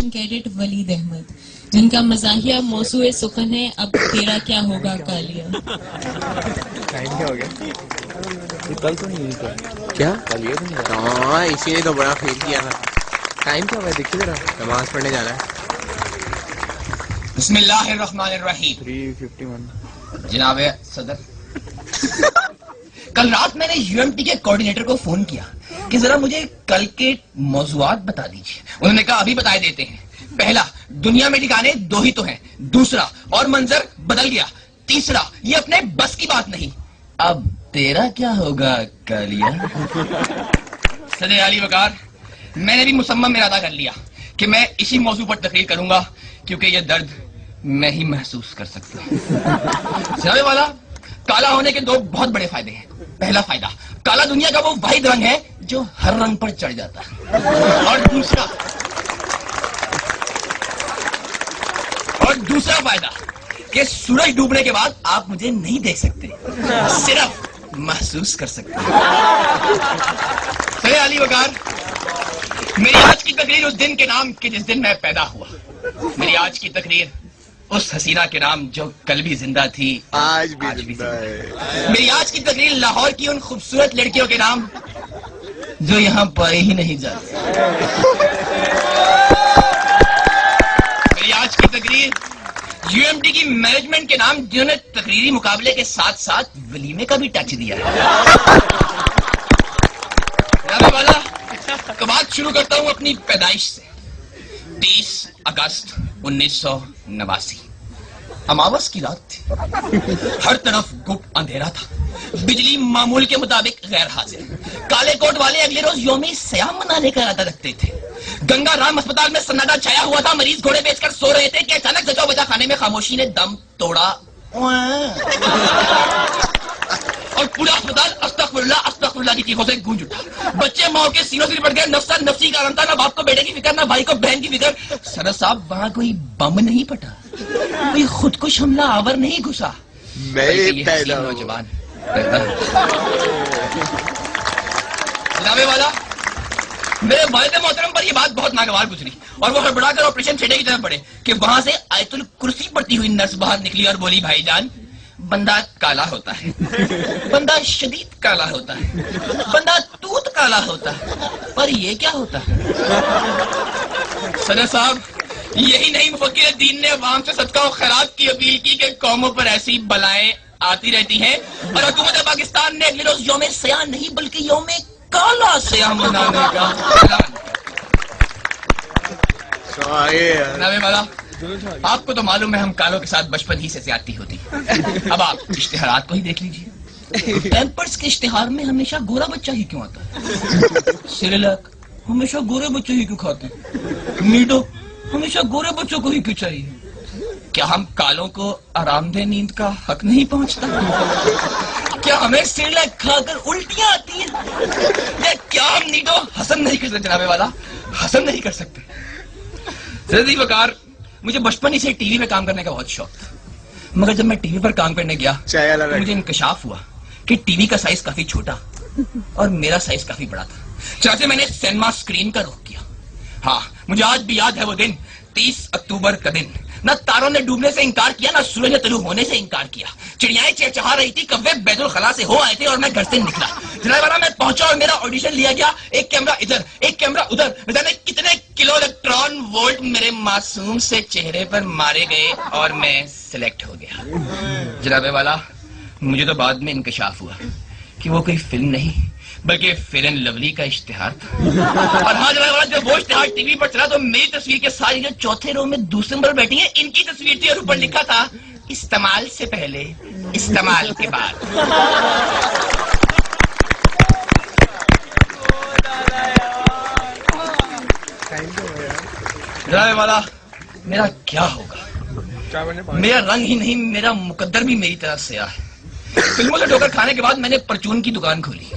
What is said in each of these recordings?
Cadet Waleed Ahmad, जिनका मज़ाहिया मौसूए सुखन है अब तेरा क्या होगा कालिया। टाइम क्या हो गया? ये कल तो नहीं हुआ क्या? कल ये तो नहीं हुआ। हाँ, इसी ने तो बड़ा फेल किया था। टाइम क्या हुआ है देखिए जरा, नमाज पढ़ने जाना है। बिस्मिल्लाहिर्रहमानिर्रहीम। 351 जनाब सदर, कल रात मैंने यूएमटी के कोऑर्डिनेटर को फोन किया कि जरा मुझे कल के मौजूआत बता दीजिए। उन्होंने कहा अभी बताए देते हैं। पहला, दुनिया में ठिकाने दो ही तो हैं। दूसरा, और मंजर बदल गया। तीसरा, ये अपने बस की बात नहीं। अब तेरा क्या होगा कालिया। सदर अली वकार, मैंने भी मुसम्मम इरादा कर लिया कि मैं इसी मौजू पर तकरीर करूंगा, क्योंकि यह दर्द मैं ही महसूस कर सकता हूँ। जनाबे वाला, काला होने के दो बहुत बड़े फायदे हैं। पहला फायदा, काला दुनिया का वो वाहिद रंग है जो हर रंग पर चढ़ जाता है। और दूसरा फायदा कि सूरज डूबने के बाद आप मुझे नहीं देख सकते, सिर्फ महसूस कर सकते हैं। अली वकार, मेरी आज की तकरीर उस दिन के नाम के जिस दिन मैं पैदा हुआ। मेरी आज की तकरीर उस हसीना के नाम जो कल भी जिंदा थी, आज भी जिंदा है। मेरी आज की तकरीर लाहौर की उन खूबसूरत लड़कियों के नाम जो यहाँ पाए ही नहीं जाते। मेरी आज की तकरीर यूएमटी की मैनेजमेंट के नाम जिन्होंने तकरीरी मुकाबले के साथ साथ वलीमे का भी टच दिया है। वाला, तो बात शुरू करता हूँ अपनी पैदाइश से। 30 अगस्त 1989 अमावस की रात थी। हर तरफ गुप्त अंधेरा था। बिजली मामूल के मुताबिक गैर हाजिर। काले कोट वाले अगले रोज यौमी सयाम मनाने का इरादा रखते थे। गंगा राम अस्पताल में सन्नाटा छाया हुआ था। मरीज घोड़े बेचकर सो रहे थे कि अचानक जचा बजा खाने में खामोशी ने दम तोड़ा और पूरा अस्पताल अस्तगफिरुल्लाह की चीखों से गूंज उठा। बच्चे माओ के सीनों से लिपट गए। नफ्सा नफ्सी का आलम था। ना बाप को बेटे की फिक्र, ना भाई को बहन की फिक्र। सर साहब, वहां कोई बम नहीं फटा, कोई खुदकुश हमला आवर नहीं घुसा। नौजवान जनाबे वाला, मेरे वालिद मोहतरम पर यह बात बहुत नागवार गुजरी और वो हड़बड़ाकर ऑपरेशन थिएटर की तरफ बढ़े कि वहां से आयतुल कुर्सी पड़ती हुई नर्स बाहर निकली और बोली, भाईजान, बंदा काला होता है, बंदा शदीद काला होता है, बंदा तूत काला होता है, पर ये क्या होता है? सदर साहब, यही नहीं मुफक्किर दीन ने अवाम से सदका और खैरात की अपील की कि कौमों पर ऐसी बलाएं आती रहती हैं और हुकूमत पाकिस्तान ने अगले रोज यौम सयाह नहीं बल्कि यौम काला सयाह मनाने का ऐलान किया। आपको तो मालूम है हम कालों के साथ बचपन ही से ज्यादती होती। अब आप इश्तिहारात को ही देख लीजिए। पैम्पर्स के इश्तिहार में हमेशा गोरा बच्चा ही क्यों आता है? सिरिलैक हमेशा गोरे बच्चे ही क्यों खाते हैं? नीडो हमेशा गोरे बच्चों को ही क्यों चाहिए? क्या हम कालों को आरामदेह नींद का हक नहीं पहुंचता? क्या हमें सिरिलैक खाकर उल्टियां आती हैं? क्या हम नीडो हसन नहीं कर सकते? जनाबे वाला, हसन नहीं कर सकते। जल्दी वकार, मुझे बचपन से टीवी पे काम करने का बहुत शौक था, मगर जब मैं टीवी पर काम करने गया तो मुझे इंकशाफ हुआ कि टीवी का साइज काफी छोटा और मेरा साइज काफी बड़ा था। चनाचे मैंने सिनेमा स्क्रीन का रुख किया। हाँ, मुझे आज भी याद है वो दिन, 30 अक्टूबर का दिन। न तारों ने डूबने से इंकार किया, न सूरज ने तुलू होने से इंकार किया। चिड़ियाएं चहचहा रही थी, कव्वे बैतुल खला से हो आए थे और मैं घर से निकला। जनाब वाला, मैं पहुंचा और मेरा ऑडिशन लिया गया। एक कैमरा इधर, एक कैमरा उधर, न जाने कितने किलो इलेक्ट्रॉन वोल्ट मेरे मासूम से चेहरे पर मारे गए और मैं सिलेक्ट हो गया। जनाब वाला, मुझे तो बाद में इंकशाफ हुआ कि वो कोई फिल्म नहीं बल्कि फेयर एंड लवली का इश्तिहार था। और हाँ जनाब वाला, जब वो इश्तिहार टीवी पर चला तो मेरी तस्वीर के साथ जो चौथे रो में दूसरे नंबर बैठी है, इनकी तस्वीर थी और ऊपर लिखा था, इस्तेमाल से पहले, इस्तेमाल के बाद। जनाब वाला, मेरा क्या होगा? मेरा रंग ही नहीं, मेरा मुकद्दर भी मेरी तरह से है। फिल्मों से ठोकर खाने के बाद मैंने परचून की दुकान खोली।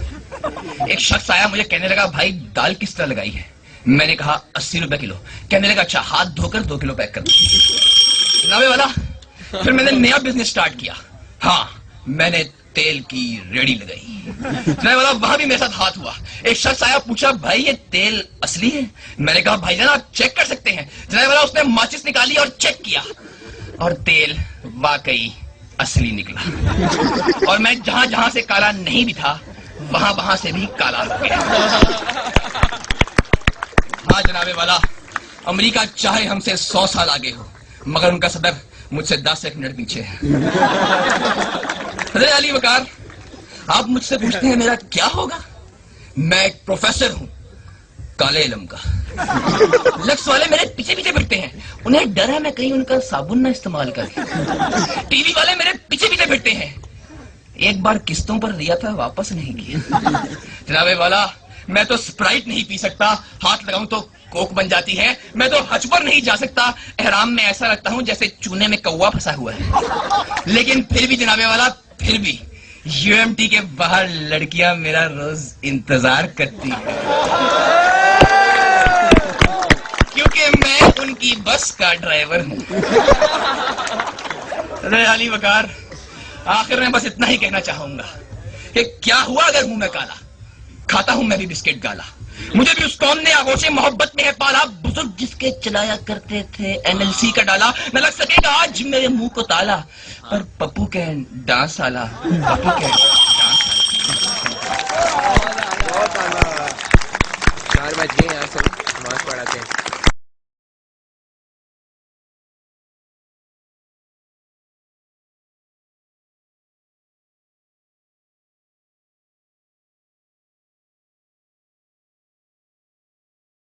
एक शख्स आया, मुझे कहने लगा, भाई दाल किस तरह लगाई है? मैंने कहा 80 रुपए किलो। कहने लगा, अच्छा हाथ धोकर 2 किलो पैक कर दो। जनाबे वाला, फिर मैंने नया बिजनेस स्टार्ट किया। हाँ, मैंने तेल की रेडी लगाई। जनाबे वाला, वहां भी मेरे साथ हाथ हुआ। एक शख्स आया, पूछा, भाई ये तेल असली है? मैंने कहा, भाईजान आप चेक कर सकते हैं। जनाब वाला उसने माचिस निकाली और चेक किया और तेल वाकई असली निकला और मैं जहां जहां से काला नहीं भी था वहां वहां से भी काला हो गया। हाँ जनाबे वाला, अमेरिका चाहे हमसे 100 साल आगे हो मगर उनका सदर मुझसे 10 मिनट पीछे है। अरे अली वकार, आप मुझसे पूछते हैं मेरा क्या होगा? मैं एक प्रोफेसर हूं काले इल्म का। लक्स वाले मेरे पीछे पीछे फिरते हैं, उन्हें डर है मैं कहीं उनका साबुन ना इस्तेमाल करूं। टीवी वाले मेरे पीछे पीछे फिरते हैं, एक बार किस्तों पर लिया था वापस नहीं किया। जनाबे वाला, मैं तो स्प्राइट नहीं पी सकता, हाथ लगाऊं तो कोक बन जाती है। मैं तो हज पर नहीं जा सकता, एहराम में ऐसा लगता हूं जैसे चूने में कौवा फंसा हुआ है। लेकिन फिर भी जनाबे वाला, फिर भी यूएमटी के बाहर लड़कियां मेरा रोज इंतजार करती है क्योंकि मैं उनकी बस का ड्राइवर हूं। अरे अली वकार, आखिर में बस इतना ही कहना चाहूंगा कि क्या हुआ अगर हूं मैं काला, खाता हूं मैं भी बिस्किट गाला। मुझे भी उस कौम ने आगोशे मोहब्बत में है पाला, बुजुर्ग जिसके चलाया करते थे एनएलसी का डाला। न लग सकेगा आज मेरे मुंह को ताला, पर पप्पू के डांस आला, पप्पू के बहुत 4 बज गए, यहाँ सब नमाज पढ़ाते हैं।